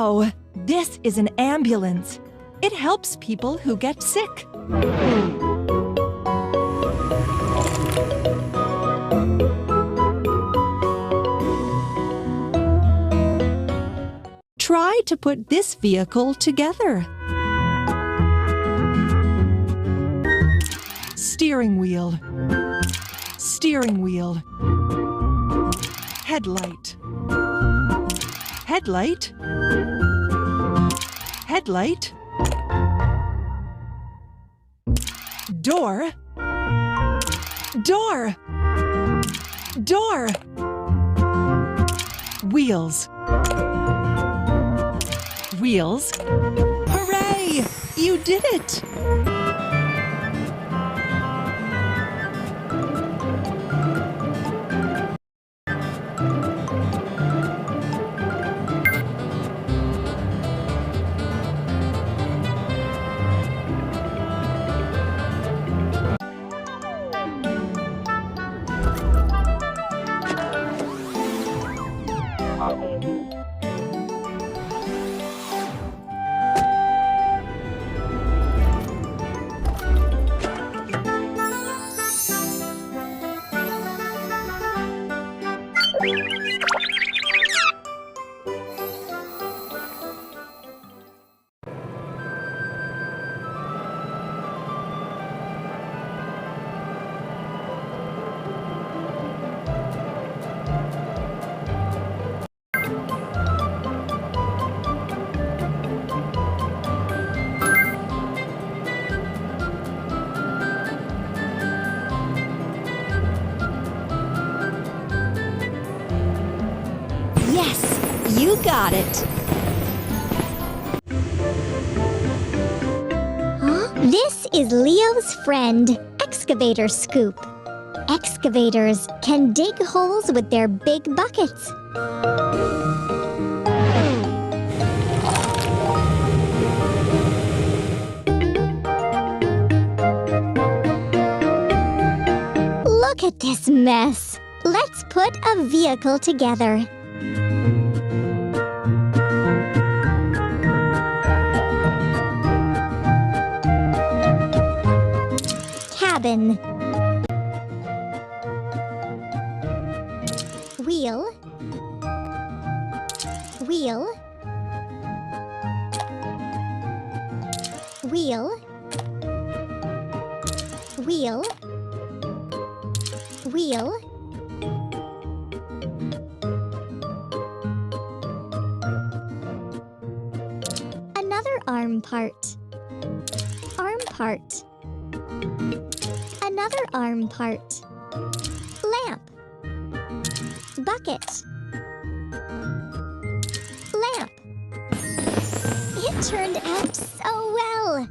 Wow! This is an ambulance. It helps people who get sick. Try to put this vehicle together. Steering wheel. Steering wheel. Headlight. Headlight. Headlight. Door. Door. Door. Wheels. Wheels. Hooray! You did it! Yes, you got it. Huh? This is Leo's friend, Excavator Scoop. Excavators can dig holes with their big buckets. Look at this mess. Let's put a vehicle together. Cabin. Wheel. Wheel. Wheel. Wheel. Wheel. Another arm part. Arm part. Another arm part. Lamp. Bucket. Lamp. It turned out so well.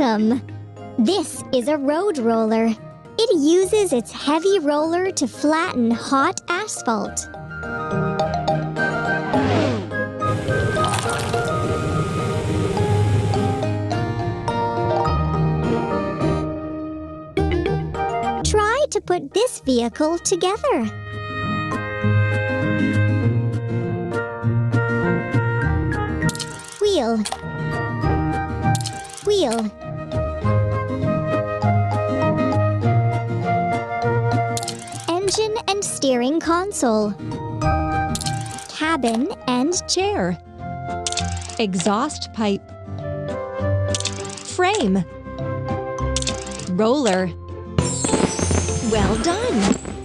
Awesome! This is a road roller. It uses its heavy roller to flatten hot asphalt. Try to put this vehicle together. Wheel. Wheel. Engine and steering console. Cabin and Chair. Exhaust pipe. Frame. Roller. Well done!